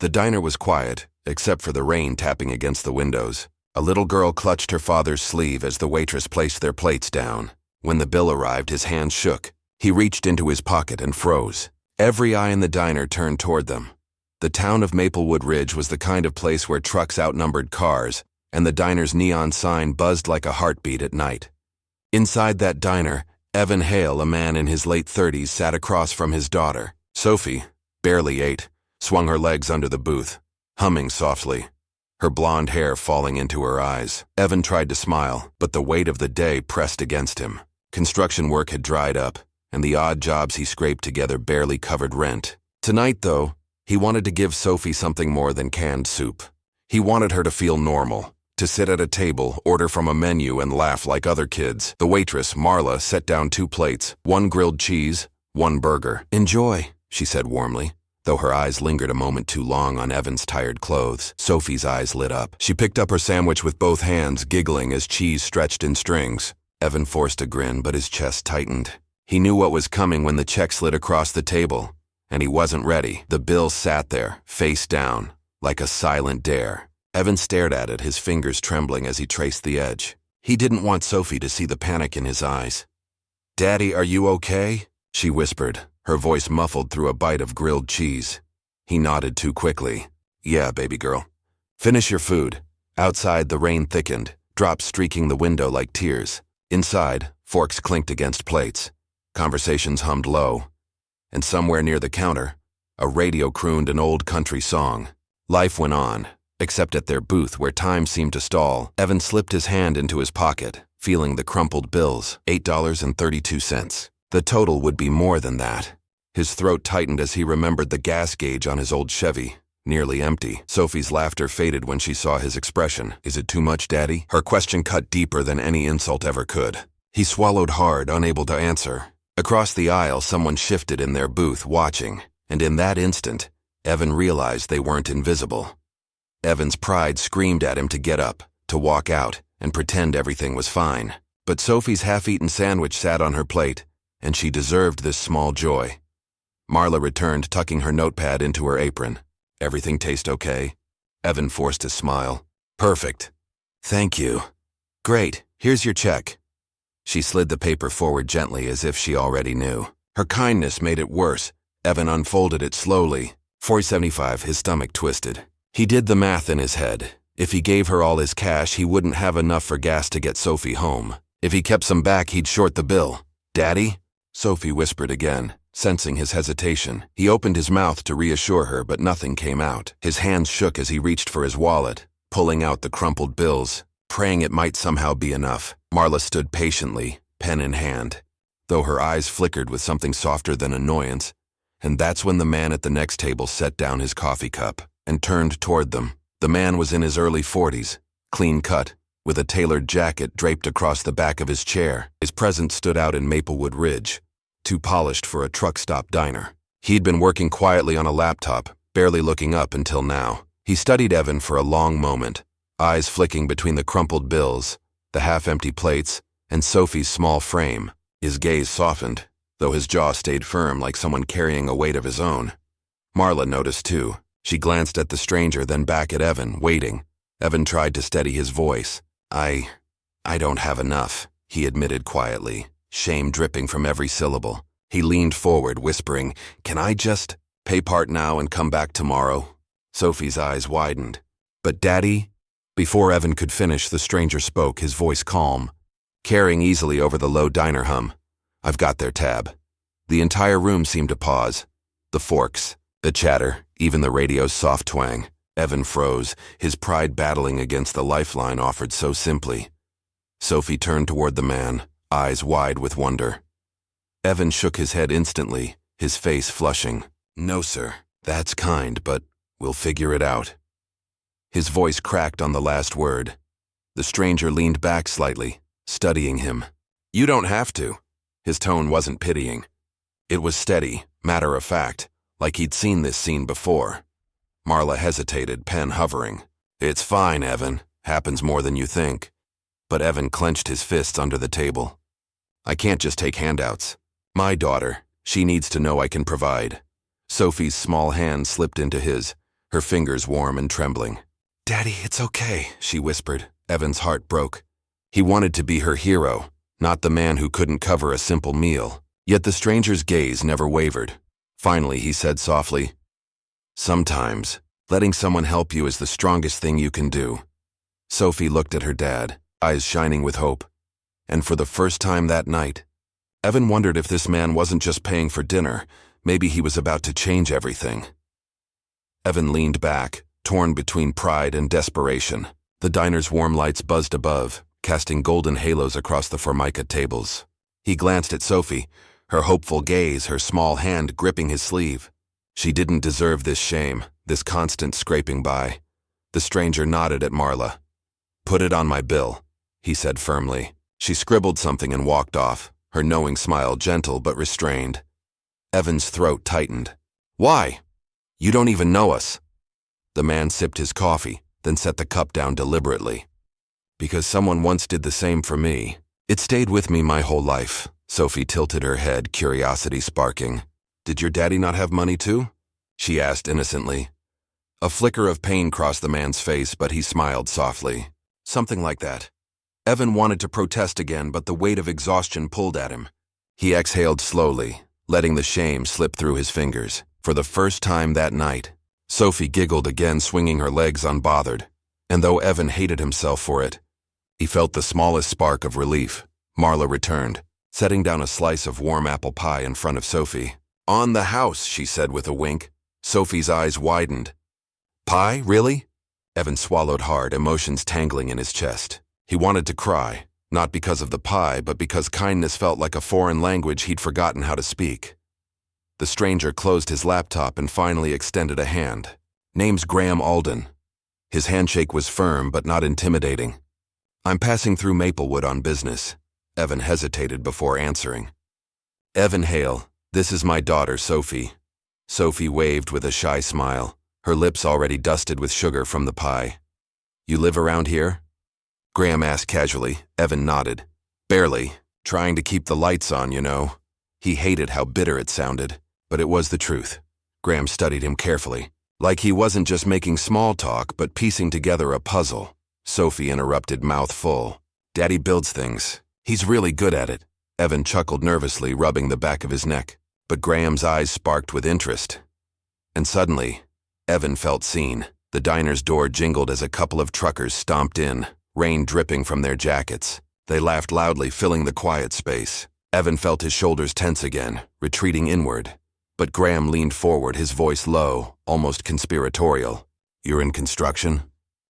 The diner was quiet, except for the rain tapping against the windows. A little girl clutched her father's sleeve as the waitress placed their plates down. When the bill arrived, his hands shook. He reached into his pocket and froze. Every eye in the diner turned toward them. The town of Maplewood Ridge was the kind of place where trucks outnumbered cars, and the diner's neon sign buzzed like a heartbeat at night. Inside that diner, Evan Hale, a man in his late 30s, sat across from his daughter. Sophie, barely 8, swung her legs under the booth, humming softly, her blonde hair falling into her eyes. Evan tried to smile, but the weight of the day pressed against him. Construction work had dried up, and the odd jobs he scraped together barely covered rent. Tonight, though, he wanted to give Sophie something more than canned soup. He wanted her to feel normal, to sit at a table, order from a menu, and laugh like other kids. The waitress, Marla, set down 2 plates, 1 grilled cheese, 1 burger. "Enjoy," she said warmly. Though her eyes lingered a moment too long on Evan's tired clothes, Sophie's eyes lit up. She picked up her sandwich with both hands, giggling as cheese stretched in strings. Evan forced a grin, but his chest tightened. He knew what was coming when the check slid across the table, and he wasn't ready. The bill sat there, face down, like a silent dare. Evan stared at it, his fingers trembling as he traced the edge. He didn't want Sophie to see the panic in his eyes. "Daddy, are you okay?" she whispered, her voice muffled through a bite of grilled cheese. He nodded too quickly. "Yeah, baby girl. Finish your food." Outside, the rain thickened, drops streaking the window like tears. Inside, forks clinked against plates. Conversations hummed low. And somewhere near the counter, a radio crooned an old country song. Life went on, except at their booth where time seemed to stall. Evan slipped his hand into his pocket, feeling the crumpled bills, $8.32. The total would be more than that. His throat tightened as he remembered the gas gauge on his old Chevy, nearly empty. Sophie's laughter faded when she saw his expression. "Is it too much, Daddy?" Her question cut deeper than any insult ever could. He swallowed hard, unable to answer. Across the aisle, someone shifted in their booth, watching, and in that instant, Evan realized they weren't invisible. Evan's pride screamed at him to get up, to walk out, and pretend everything was fine. But Sophie's half-eaten sandwich sat on her plate, and she deserved this small joy. Marla returned, tucking her notepad into her apron. "Everything taste okay?" Evan forced a smile. "Perfect. Thank you." "Great, here's your check." She slid the paper forward gently as if she already knew. Her kindness made it worse. Evan unfolded it slowly. $4.75, his stomach twisted. He did the math in his head. If he gave her all his cash, he wouldn't have enough for gas to get Sophie home. If he kept some back, he'd short the bill. "Daddy?" Sophie whispered again, sensing his hesitation. He opened his mouth to reassure her, but nothing came out. His hands shook as he reached for his wallet, pulling out the crumpled bills, praying it might somehow be enough. Marla stood patiently, pen in hand, though her eyes flickered with something softer than annoyance, and that's when the man at the next table set down his coffee cup and turned toward them. The man was in his early 40s, clean-cut, with a tailored jacket draped across the back of his chair. His presence stood out in Maplewood Ridge, too polished for a truck stop diner. He'd been working quietly on a laptop, barely looking up until now. He studied Evan for a long moment, eyes flicking between the crumpled bills, the half-empty plates, and Sophie's small frame. His gaze softened, though his jaw stayed firm like someone carrying a weight of his own. Marla noticed too. She glanced at the stranger, then back at Evan, waiting. Evan tried to steady his voice. I don't have enough," he admitted quietly, shame dripping from every syllable. He leaned forward, whispering, "Can I just pay part now and come back tomorrow?" Sophie's eyes widened. "But Daddy?" Before Evan could finish, the stranger spoke, his voice calm, carrying easily over the low diner hum. "I've got their tab." The entire room seemed to pause. The forks, the chatter, even the radio's soft twang. Evan froze, his pride battling against the lifeline offered so simply. Sophie turned toward the man, eyes wide with wonder. Evan shook his head instantly, his face flushing. "No, sir. That's kind, but we'll figure it out." His voice cracked on the last word. The stranger leaned back slightly, studying him. "You don't have to." His tone wasn't pitying. It was steady, matter-of-fact, like he'd seen this scene before. Marla hesitated, pen hovering. "It's fine, Evan. Happens more than you think." But Evan clenched his fists under the table. "I can't just take handouts. My daughter, she needs to know I can provide." Sophie's small hand slipped into his, her fingers warm and trembling. "Daddy, it's okay," she whispered. Evan's heart broke. He wanted to be her hero, not the man who couldn't cover a simple meal. Yet the stranger's gaze never wavered. Finally, he said softly, "Sometimes, letting someone help you is the strongest thing you can do." Sophie looked at her dad, eyes shining with hope. And for the first time that night, Evan wondered if this man wasn't just paying for dinner, maybe he was about to change everything. Evan leaned back, torn between pride and desperation. The diner's warm lights buzzed above, casting golden halos across the formica tables. He glanced at Sophie, her hopeful gaze, her small hand gripping his sleeve. She didn't deserve this shame, this constant scraping by. The stranger nodded at Marla. "Put it on my bill," he said firmly. She scribbled something and walked off, her knowing smile gentle but restrained. Evan's throat tightened. "Why? You don't even know us." The man sipped his coffee, then set the cup down deliberately. "Because someone once did the same for me. It stayed with me my whole life." Sophie tilted her head, curiosity sparking. "Did your daddy not have money too?" she asked innocently. A flicker of pain crossed the man's face, but he smiled softly. "Something like that." Evan wanted to protest again, but the weight of exhaustion pulled at him. He exhaled slowly, letting the shame slip through his fingers. For the first time that night, Sophie giggled again, swinging her legs unbothered. And though Evan hated himself for it, he felt the smallest spark of relief. Marla returned, setting down a slice of warm apple pie in front of Sophie. "On the house," she said with a wink. Sophie's eyes widened. "Pie, really?" Evan swallowed hard, emotions tangling in his chest. He wanted to cry, not because of the pie, but because kindness felt like a foreign language he'd forgotten how to speak. The stranger closed his laptop and finally extended a hand. "Name's Graham Alden." His handshake was firm but not intimidating. "I'm passing through Maplewood on business." Evan hesitated before answering. "Evan Hale, this is my daughter, Sophie." Sophie waved with a shy smile, her lips already dusted with sugar from the pie. "You live around here?" Graham asked casually. Evan nodded. "Barely. Trying to keep the lights on, you know." He hated how bitter it sounded, but it was the truth. Graham studied him carefully, like he wasn't just making small talk, but piecing together a puzzle. Sophie interrupted, mouth full. "Daddy builds things. He's really good at it." Evan chuckled nervously, rubbing the back of his neck, but Graham's eyes sparked with interest. And suddenly, Evan felt seen. The diner's door jingled as a couple of truckers stomped in, rain dripping from their jackets. They laughed loudly, filling the quiet space. Evan felt his shoulders tense again, retreating inward. But Graham leaned forward, his voice low, almost conspiratorial. "You're in construction?"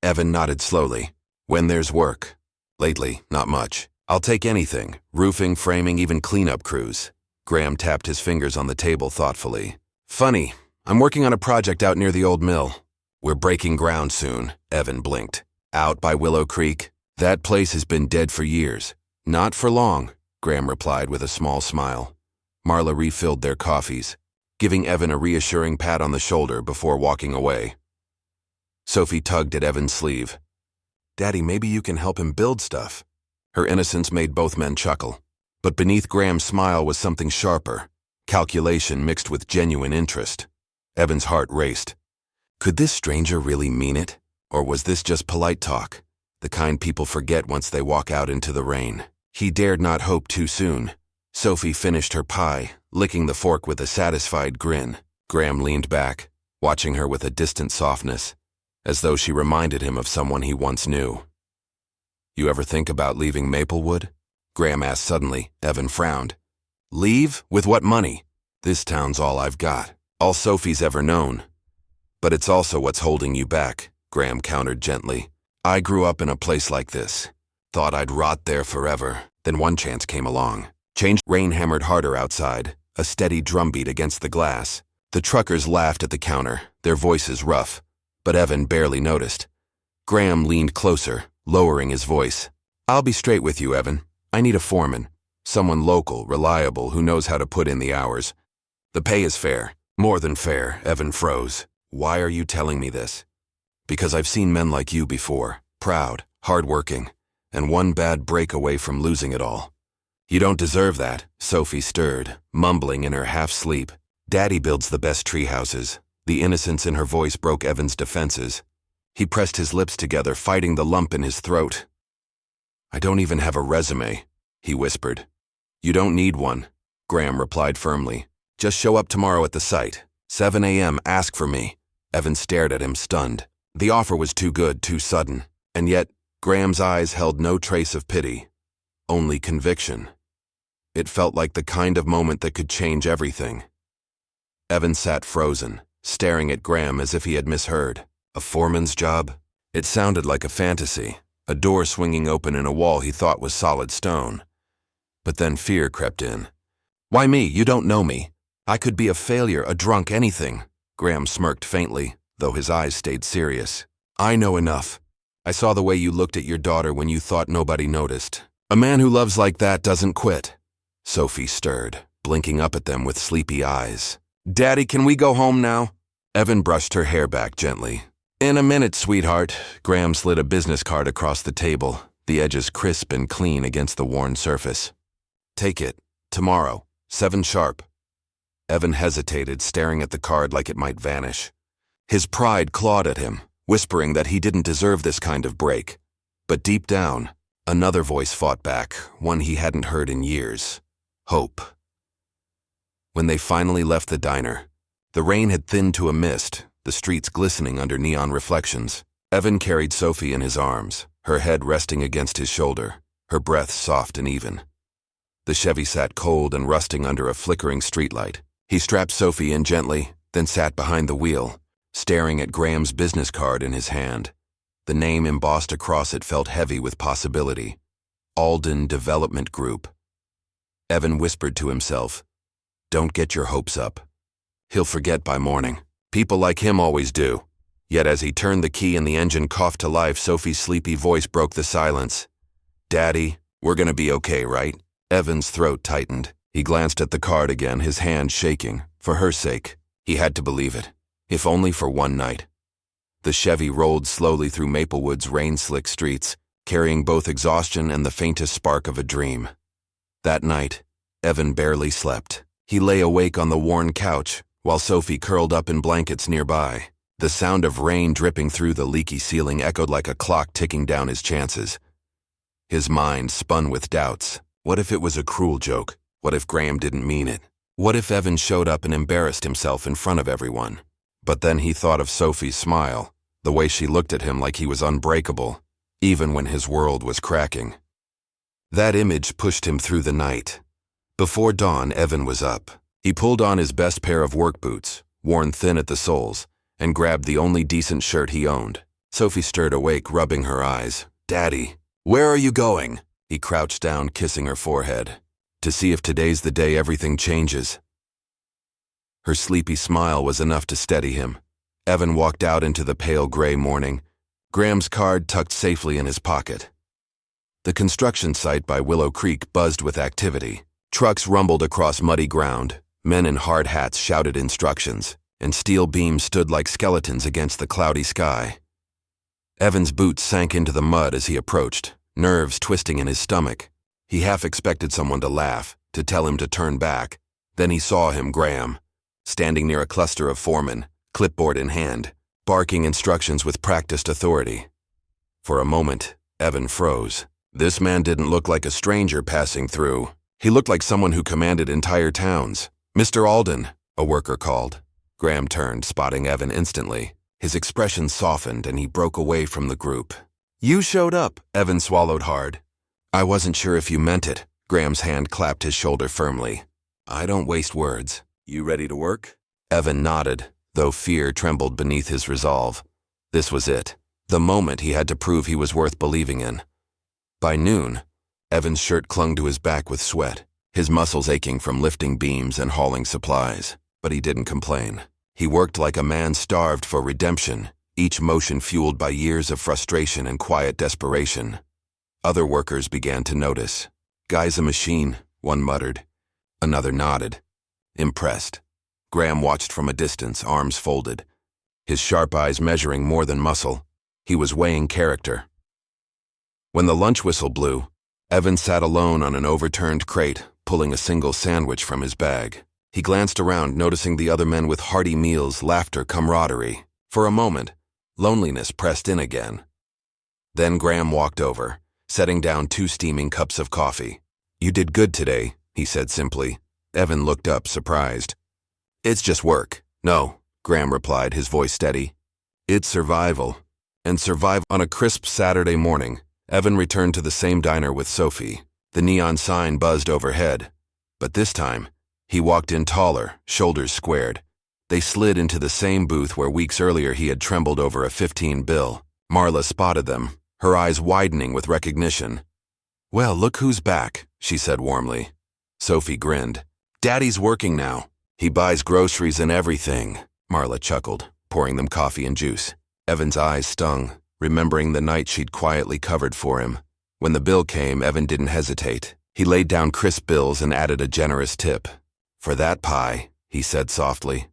Evan nodded slowly. "When there's work. Lately, not much. I'll take anything, roofing, framing, even cleanup crews." Graham tapped his fingers on the table thoughtfully. "Funny, I'm working on a project out near the old mill." "We're breaking ground soon," Evan blinked. "Out by Willow Creek? That place has been dead for years." "Not for long," Graham replied with a small smile. Marla refilled their coffees, giving Evan a reassuring pat on the shoulder before walking away. Sophie tugged at Evan's sleeve. "Daddy, maybe you can help him build stuff." Her innocence made both men chuckle. But beneath Graham's smile was something sharper, calculation mixed with genuine interest. Evan's heart raced. Could this stranger really mean it? Or was this just polite talk, the kind people forget once they walk out into the rain? He dared not hope too soon. Sophie finished her pie, licking the fork with a satisfied grin. Graham leaned back, watching her with a distant softness, as though she reminded him of someone he once knew. "You ever think about leaving Maplewood?" Graham asked suddenly. Evan frowned. "Leave? With what money?" "This town's all I've got, all Sophie's ever known." "But it's also what's holding you back," Graham countered gently. "I grew up in a place like this. Thought I'd rot there forever. Then one chance came along. Rain hammered harder outside, a steady drumbeat against the glass. The truckers laughed at the counter, their voices rough, but Evan barely noticed. Graham leaned closer, lowering his voice. "I'll be straight with you, Evan. I need a foreman. Someone local, reliable, who knows how to put in the hours. The pay is fair. More than fair." Evan froze. "Why are you telling me this?" "Because I've seen men like you before. Proud, hardworking, and one bad break away from losing it all." "You don't deserve that." Sophie stirred, mumbling in her half-sleep. "Daddy builds the best tree houses. The innocence in her voice broke Evan's defenses. He pressed his lips together, fighting the lump in his throat. "I don't even have a resume," he whispered. "You don't need one," Graham replied firmly. "Just show up tomorrow at the site. 7 a.m., ask for me." Evan stared at him, stunned. The offer was too good, too sudden, and yet Graham's eyes held no trace of pity, only conviction. It felt like the kind of moment that could change everything. Evan sat frozen, staring at Graham as if he had misheard. A foreman's job? It sounded like a fantasy, a door swinging open in a wall he thought was solid stone. But then fear crept in. "Why me? You don't know me. I could be a failure, a drunk, anything." Graham smirked faintly, though his eyes stayed serious. "I know enough. I saw the way you looked at your daughter when you thought nobody noticed. A man who loves like that doesn't quit." Sophie stirred, blinking up at them with sleepy eyes. "Daddy, can we go home now?" Evan brushed her hair back gently. "In a minute, sweetheart." Graham slid a business card across the table, the edges crisp and clean against the worn surface. "Take it. Tomorrow, 7 sharp." Evan hesitated, staring at the card like it might vanish. His pride clawed at him, whispering that he didn't deserve this kind of break. But deep down, another voice fought back, one he hadn't heard in years. Hope. When they finally left the diner, the rain had thinned to a mist, the streets glistening under neon reflections. Evan carried Sophie in his arms, her head resting against his shoulder, her breath soft and even. The Chevy sat cold and rusting under a flickering streetlight. He strapped Sophie in gently, then sat behind the wheel, staring at Graham's business card in his hand. The name embossed across it felt heavy with possibility. Alden Development Group. Evan whispered to himself, "Don't get your hopes up. He'll forget by morning. People like him always do." Yet as he turned the key and the engine coughed to life, Sophie's sleepy voice broke the silence. "Daddy, we're gonna be okay, right?" Evan's throat tightened. He glanced at the card again, his hand shaking. For her sake, he had to believe it, if only for one night. The Chevy rolled slowly through Maplewood's rain-slick streets, carrying both exhaustion and the faintest spark of a dream. That night, Evan barely slept. He lay awake on the worn couch, while Sophie curled up in blankets nearby. The sound of rain dripping through the leaky ceiling echoed like a clock ticking down his chances. His mind spun with doubts. What if it was a cruel joke? What if Graham didn't mean it? What if Evan showed up and embarrassed himself in front of everyone? But then he thought of Sophie's smile, the way she looked at him like he was unbreakable, even when his world was cracking. That image pushed him through the night. Before dawn, Evan was up. He pulled on his best pair of work boots, worn thin at the soles, and grabbed the only decent shirt he owned. Sophie stirred awake, rubbing her eyes. "Daddy, where are you going?" He crouched down, kissing her forehead. "To see if today's the day everything changes." Her sleepy smile was enough to steady him. Evan walked out into the pale gray morning, Graham's card tucked safely in his pocket. The construction site by Willow Creek buzzed with activity. Trucks rumbled across muddy ground, men in hard hats shouted instructions, and steel beams stood like skeletons against the cloudy sky. Evan's boots sank into the mud as he approached, nerves twisting in his stomach. He half expected someone to laugh, to tell him to turn back. Then he saw him, Graham, standing near a cluster of foremen, clipboard in hand, barking instructions with practiced authority. For a moment, Evan froze. This man didn't look like a stranger passing through. He looked like someone who commanded entire towns. "Mr. Alden," a worker called. Graham turned, spotting Evan instantly. His expression softened and he broke away from the group. "You showed up," Evan swallowed hard. "I wasn't sure if you meant it." Graham's hand clapped his shoulder firmly. "I don't waste words. You ready to work?" Evan nodded, though fear trembled beneath his resolve. This was it, the moment he had to prove he was worth believing in. By noon, Evan's shirt clung to his back with sweat, his muscles aching from lifting beams and hauling supplies. But he didn't complain. He worked like a man starved for redemption, each motion fueled by years of frustration and quiet desperation. Other workers began to notice. "Guy's a machine," one muttered. Another nodded, impressed. Graham watched from a distance, arms folded, his sharp eyes measuring more than muscle. He was weighing character. When the lunch whistle blew, Evan sat alone on an overturned crate, pulling a single sandwich from his bag. He glanced around, noticing the other men with hearty meals, laughter, camaraderie. For a moment, loneliness pressed in again. Then Graham walked over, setting down 2 steaming cups of coffee. "You did good today," he said simply. Evan looked up, surprised. "It's just work." "No," Graham replied, his voice steady. "It's survival." And survival. On a crisp Saturday morning, Evan returned to the same diner with Sophie. The neon sign buzzed overhead. But this time, he walked in taller, shoulders squared. They slid into the same booth where weeks earlier he had trembled over a 15 bill. Marla spotted them, her eyes widening with recognition. "Well, look who's back," she said warmly. Sophie grinned. "Daddy's working now. He buys groceries and everything," Marla chuckled, pouring them coffee and juice. Evan's eyes stung, remembering the night she'd quietly covered for him. When the bill came, Evan didn't hesitate. He laid down crisp bills and added a generous tip. "For that pie," he said softly.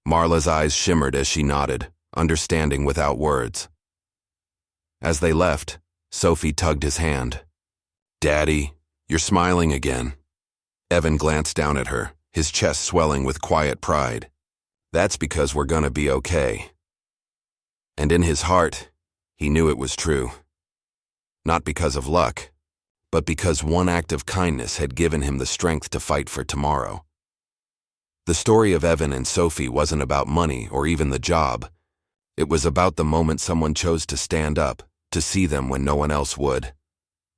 Marla's eyes shimmered as she nodded, understanding without words. As they left, Sophie tugged his hand. "Daddy, you're smiling again." Evan glanced down at her, his chest swelling with quiet pride. "That's because we're gonna be okay." And in his heart, he knew it was true. Not because of luck, but because one act of kindness had given him the strength to fight for tomorrow. The story of Evan and Sophie wasn't about money or even the job. It was about the moment someone chose to stand up, to see them when no one else would.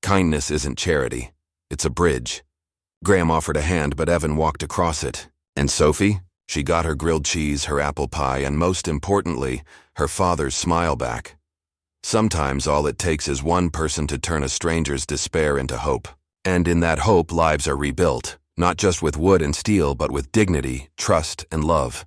Kindness isn't charity. It's a bridge. Graham offered a hand, but Evan walked across it. And Sophie? She got her grilled cheese, her apple pie, and most importantly, her father's smile back. Sometimes all it takes is one person to turn a stranger's despair into hope. And in that hope, lives are rebuilt, not just with wood and steel, but with dignity, trust, and love.